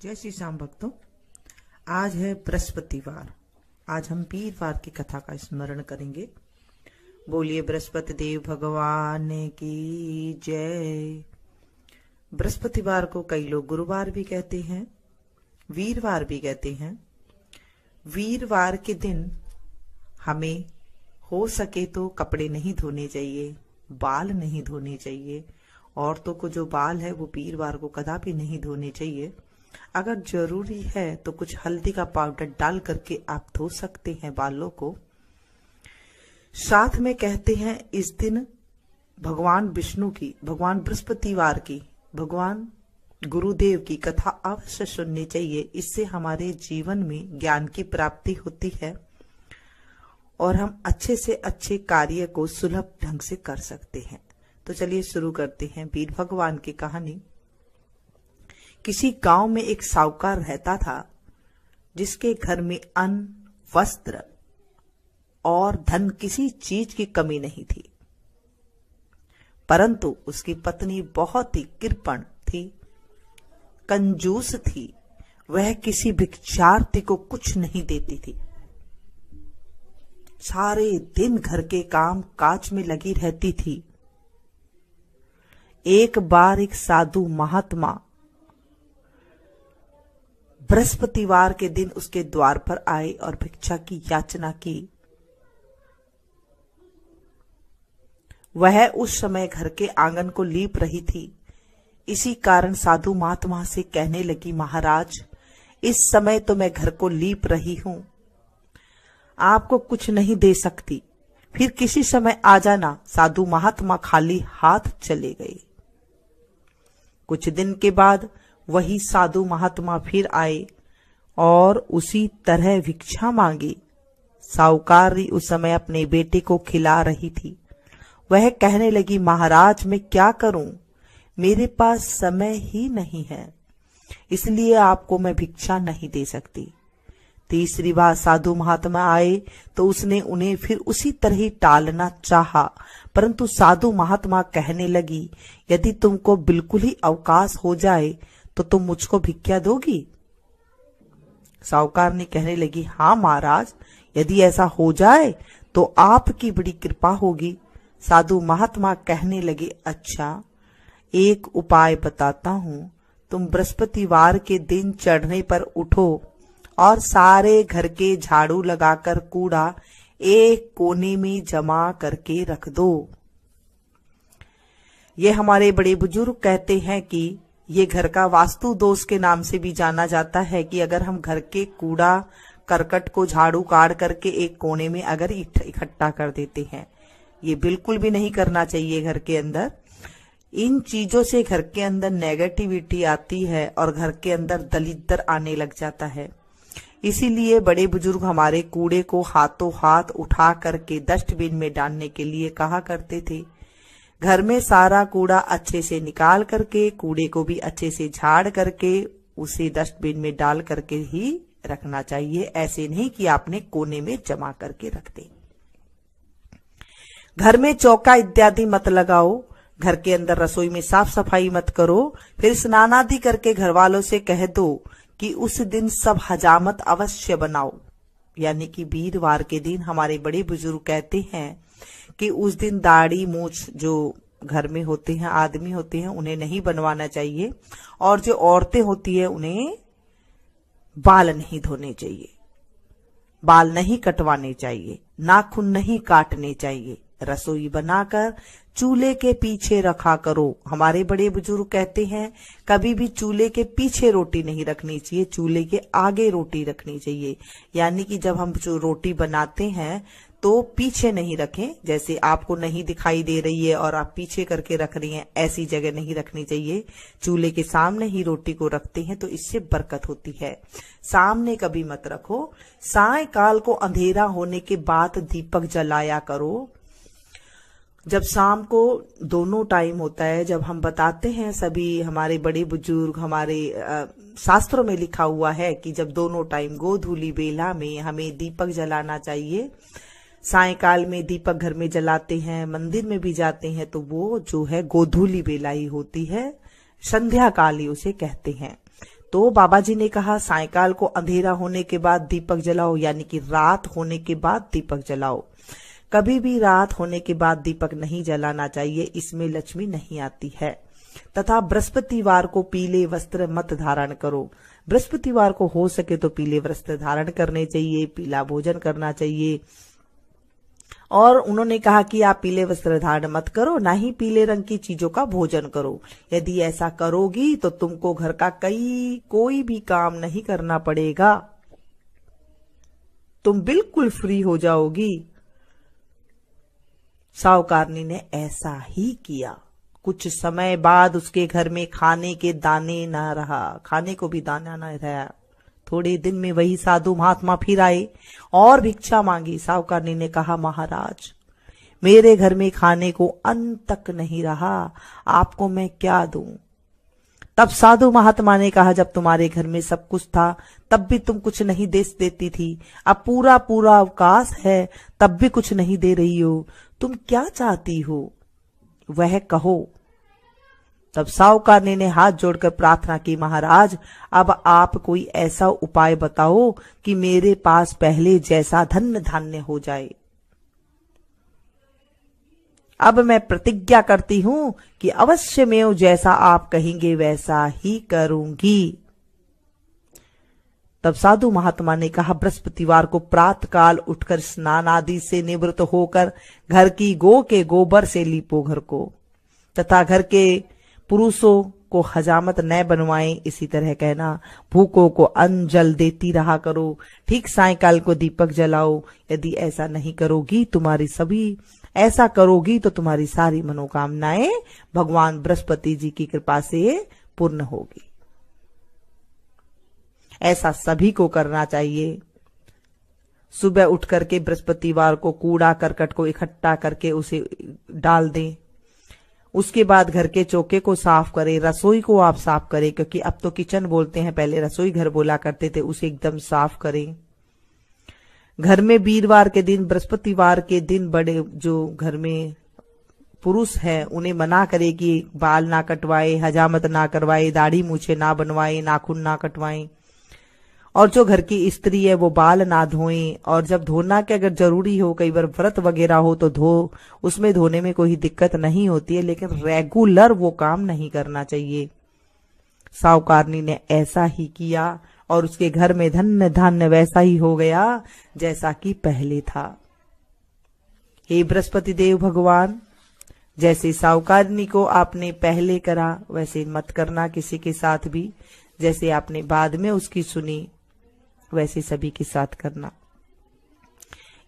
जय श्री श्याम भक्तों। आज है बृहस्पतिवार। आज हम वीरवार की कथा का स्मरण करेंगे। बोलिए बृहस्पति देव भगवान की जय। बृहस्पतिवार को कई लोग गुरुवार भी कहते हैं, वीरवार भी कहते हैं। वीरवार के दिन हमें हो सके तो कपड़े नहीं धोने चाहिए, बाल नहीं धोने चाहिए। औरतों को जो बाल है वो वीरवार को कदापि नहीं धोने चाहिए। अगर जरूरी है तो कुछ हल्दी का पाउडर डाल करके आप धो सकते हैं बालों को। साथ में कहते हैं इस दिन भगवान विष्णु की, भगवान बृहस्पतिवार की, भगवान गुरुदेव की कथा अवश्य सुननी चाहिए। इससे हमारे जीवन में ज्ञान की प्राप्ति होती है और हम अच्छे से अच्छे कार्य को सुलभ ढंग से कर सकते हैं। तो चलिए शुरू करते हैं वीर भगवान की कहानी। किसी गांव में एक साहूकार रहता था जिसके घर में अन्न, वस्त्र और धन किसी चीज की कमी नहीं थी। परंतु उसकी पत्नी बहुत ही कृपण थी, कंजूस थी। वह किसी भिक्षार्थी को कुछ नहीं देती थी। सारे दिन घर के काम काज में लगी रहती थी। एक बार एक साधु महात्मा बृहस्पतिवार के दिन उसके द्वार पर आए और भिक्षा की याचना की। वह उस समय घर के आंगन को लीप रही थी। इसी कारण साधु महात्मा से कहने लगी, महाराज, इस समय तो मैं घर को लीप रही हूं, आपको कुछ नहीं दे सकती, फिर किसी समय आ जाना। साधु महात्मा खाली हाथ चले गए। कुछ दिन के बाद वही साधु महात्मा फिर आए और उसी तरह भिक्षा मांगी। साहूकारी उस समय अपने बेटे को खिला रही थी। वह कहने लगी, महाराज, मैं क्या करूं, मेरे पास समय ही नहीं है, इसलिए आपको मैं भिक्षा नहीं दे सकती। तीसरी बार साधु महात्मा आए तो उसने उन्हें फिर उसी तरह ही टालना चाहा, परंतु साधु महात्मा कहने लगी, यदि तुमको बिल्कुल ही अवकाश हो जाए तो तुम मुझको भिक्षा दोगी? साहूकार ने कहने लगी, हाँ महाराज, यदि ऐसा हो जाए तो आपकी बड़ी कृपा होगी। साधु महात्मा कहने लगे, अच्छा, एक उपाय बताता हूं। तुम बृहस्पतिवार के दिन चढ़ने पर उठो और सारे घर के झाड़ू लगाकर कूड़ा एक कोने में जमा करके रख दो। ये हमारे बड़े बुजुर्ग कहते हैं कि ये घर का वास्तु दोष के नाम से भी जाना जाता है कि अगर हम घर के कूड़ा करकट को झाड़ू काट करके एक कोने में अगर इकट्ठा कर देते हैं, ये बिल्कुल भी नहीं करना चाहिए। घर के अंदर इन चीजों से घर के अंदर नेगेटिविटी आती है और घर के अंदर दलिद्दर आने लग जाता है। इसीलिए बड़े बुजुर्ग हमारे कूड़े को हाथों हाथ उठा करके डस्टबिन में डालने के लिए कहा करते थे। घर में सारा कूड़ा अच्छे से निकाल करके, कूड़े को भी अच्छे से झाड़ करके उसे डस्टबिन में डाल करके ही रखना चाहिए। ऐसे नहीं कि आपने कोने में जमा करके रख दे। घर में चौका इत्यादि मत लगाओ। घर के अंदर रसोई में साफ सफाई मत करो। फिर स्नान आदि करके घर वालों से कह दो कि उस दिन सब हजामत अवश्य बनाओ। यानी कि वीरवार के दिन हमारे बड़े बुजुर्ग कहते हैं कि उस दिन दाढ़ी मूछ जो घर में होते हैं, आदमी होते हैं, उन्हें नहीं बनवाना चाहिए और जो औरतें होती है उन्हें बाल नहीं धोने चाहिए, बाल नहीं कटवाने चाहिए, नाखून नहीं काटने चाहिए। रसोई बनाकर चूल्हे के पीछे रखा करो। हमारे बड़े बुजुर्ग कहते हैं कभी भी चूल्हे के पीछे रोटी नहीं रखनी चाहिए, चूल्हे के आगे रोटी रखनी चाहिए। यानी कि जब हम जो रोटी बनाते हैं तो पीछे नहीं रखें। जैसे आपको नहीं दिखाई दे रही है और आप पीछे करके रख रही हैं, ऐसी जगह नहीं रखनी चाहिए। चूल्हे के सामने ही रोटी को रखते हैं तो इससे बरकत होती है। सामने कभी मत रखो। सायंकाल को अंधेरा होने के बाद दीपक जलाया करो। जब शाम को दोनों टाइम होता है, जब हम बताते हैं, सभी हमारे बड़े बुजुर्ग, हमारे शास्त्रों में लिखा हुआ है कि जब दोनों टाइम गोधूली बेला में हमें दीपक जलाना चाहिए। सायंकाल में दीपक घर में जलाते हैं, मंदिर में भी जाते हैं, तो वो जो है गोधूली बेला ही होती है, संध्या काल ही उसे कहते हैं। तो बाबा जी ने कहा सायकाल को अंधेरा होने के बाद दीपक जलाओ, यानी कि रात होने के बाद दीपक जलाओ। कभी भी रात होने के बाद दीपक नहीं जलाना चाहिए, इसमें लक्ष्मी नहीं आती है। तथा बृहस्पतिवार को पीले वस्त्र मत धारण करो। बृहस्पतिवार को हो सके तो पीले वस्त्र धारण करने चाहिए, पीला भोजन करना चाहिए। और उन्होंने कहा कि आप पीले वस्त्र धारण मत करो, ना ही पीले रंग की चीजों का भोजन करो। यदि ऐसा करोगी तो तुमको घर का कोई भी काम नहीं करना पड़ेगा, तुम बिल्कुल फ्री हो जाओगी। साहूकारनी ने ऐसा ही किया। कुछ समय बाद उसके घर में खाने के दाने न रहा, खाने को भी दाना न रहा। थोड़े दिन में वही साधु महात्मा फिर आए और भिक्षा मांगी। साहूकारनी ने कहा, महाराज मेरे घर में खाने को अन्न तक नहीं रहा, आपको मैं क्या दूं? तब साधु महात्मा ने कहा, जब तुम्हारे घर में सब कुछ था तब भी तुम कुछ नहीं देती थी, अब पूरा पूरा अवकाश है तब भी कुछ नहीं दे रही हो, तुम क्या चाहती हो वह कहो। तब साहूकारनी ने हाथ जोड़कर प्रार्थना की, महाराज अब आप कोई ऐसा उपाय बताओ कि मेरे पास पहले जैसा धन धान्य हो जाए। अब मैं प्रतिज्ञा करती हूं कि अवश्य में जैसा आप कहेंगे वैसा ही करूंगी। तब साधु महात्मा ने कहा, बृहस्पतिवार को प्रातःकाल उठकर स्नान आदि से निवृत्त होकर घर की गौ के गोबर से लीपो घर को, तथा घर के पुरुषों को हजामत न बनवाएं। इसी तरह कहना, भूखों को अन्न जल देती रहा करो। ठीक सायकाल को दीपक जलाओ। यदि ऐसा नहीं करोगी ऐसा करोगी तो तुम्हारी सारी मनोकामनाएं भगवान बृहस्पति जी की कृपा से पूर्ण होगी। ऐसा सभी को करना चाहिए। सुबह उठ करके बृहस्पतिवार को कूड़ा करकट को इकट्ठा करके उसे डाल दें। उसके बाद घर के चौके को साफ करें, रसोई को आप साफ करें, क्योंकि अब तो किचन बोलते हैं, पहले रसोई घर बोला करते थे, उसे एकदम साफ करें। घर में वीरवार के दिन, बृहस्पतिवार के दिन बड़े जो घर में पुरुष है उन्हें मना करे कि बाल ना कटवाए, हजामत ना करवाए, दाढ़ी मूछे ना बनवाए, नाखून ना कटवाएं। और जो घर की स्त्री है वो बाल ना धोएं, और जब धोना के अगर जरूरी हो, कई बार व्रत वगैरह हो तो उसमें धोने में कोई दिक्कत नहीं होती है, लेकिन रेगुलर वो काम नहीं करना चाहिए। साहूकारनी ने ऐसा ही किया और उसके घर में धन्य धान्य वैसा ही हो गया जैसा कि पहले था। हे बृहस्पति देव भगवान, जैसे साहूकारनी को आपने पहले करा वैसे मत करना किसी के साथ भी, जैसे आपने बाद में उसकी सुनी वैसे सभी के साथ करना।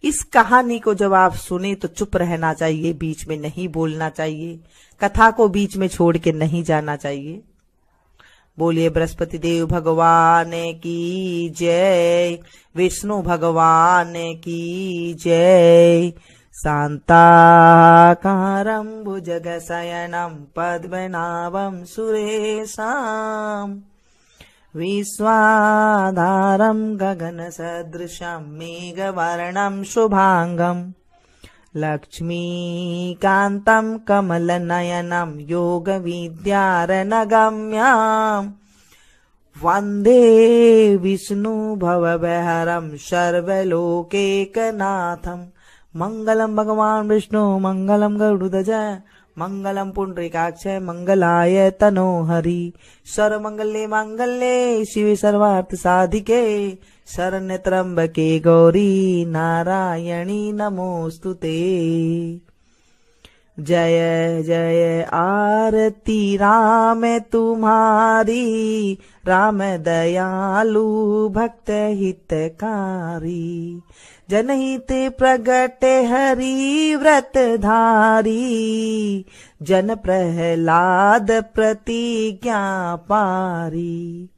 इस कहानी को जब आप सुने तो चुप रहना चाहिए, बीच में नहीं बोलना चाहिए, कथा को बीच में छोड़ के नहीं जाना चाहिए। बोलिए बृहस्पति देव भगवान की जय, विष्णु भगवान की जय। शांताकारं भुजगशयनं पद्मनाभं सुरेशं, विश्वाधारं गगनसदृशं मेघवर्णं शुभांगं, लक्ष्मीकान्तं कमलनयनं योगविद्यारनगम्यं, वन्दे विष्णु भवभयहरं सर्वलोकैकनाथं। मंगलम भगवान विष्णु मंगलम गरुड़ध्वज मंगलम पुंडरीकाक्ष मंगलाय तनोहरि। सर्वमंगले मांगल्ये शिवे सर्वार्थ साधिके शरण्य त्र्यंबके गौरी नारायणी नमोस्तुते। जय जय आरती राम तुम्हारी, राम दयालु भक्त हितकारी, जनहित प्रगट हरि व्रत धारी, जन प्रहलाद प्रतिज्ञा पारी।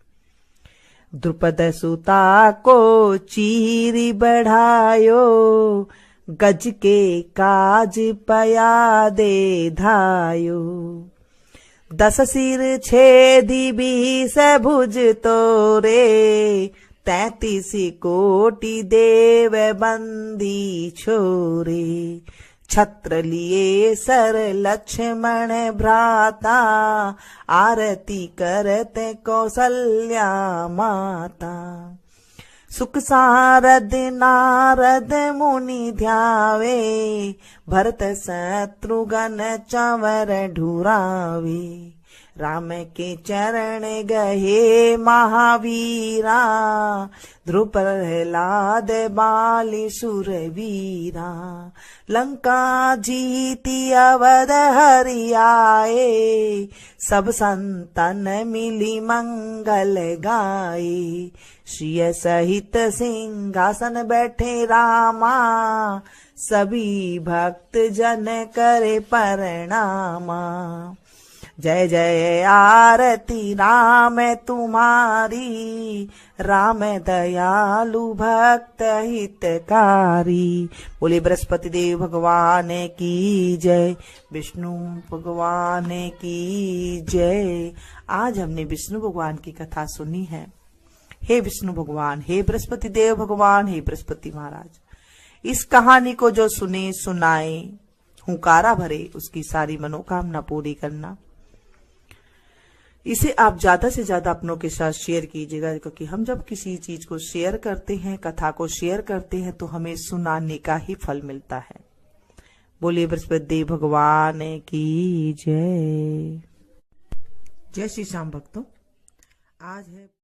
द्रुपद सुता को चीरी बढ़ायो, गज के काज पया दे धायो। 10 सिर छेदी 20 भुज तोरे, 33 कोटि देव बंदी छोरे। छत्र लिए सर लक्ष्मण भ्राता, आरती करते कौसल्या माता। सुख सारद नारद मुनि ध्यावे, भरत शत्रुघ्न चंवर ढुरावे। राम के चरण गहे महावीरा, ध्रुव प्रहलाद बाली सुरवीरा। लंका जीती अवध हरि आए, सब संतन मिली मंगल गाए। श्रिय सहित सिंहासन बैठे रामा, सभी भक्त जन करे प्रणामा। जय जय आरती राम तुम्हारी, राम दयालु भक्त हितकारी। बोले बृहस्पति देव भगवान की जय, विष्णु भगवान की जय। आज हमने विष्णु भगवान की कथा सुनी है। हे विष्णु भगवान, हे बृहस्पति देव भगवान, हे बृहस्पति महाराज, इस कहानी को जो सुने सुनाए, हुंकारा भरे, उसकी सारी मनोकामना पूरी करना। इसे आप ज्यादा से ज्यादा अपनों के साथ शेयर कीजिएगा, क्योंकि हम जब किसी चीज को शेयर करते हैं, कथा को शेयर करते हैं, तो हमें सुनाने का ही फल मिलता है। बोलिए बृहस्पति देव भगवान की जय। जय श्री श्याम भक्तों, आज है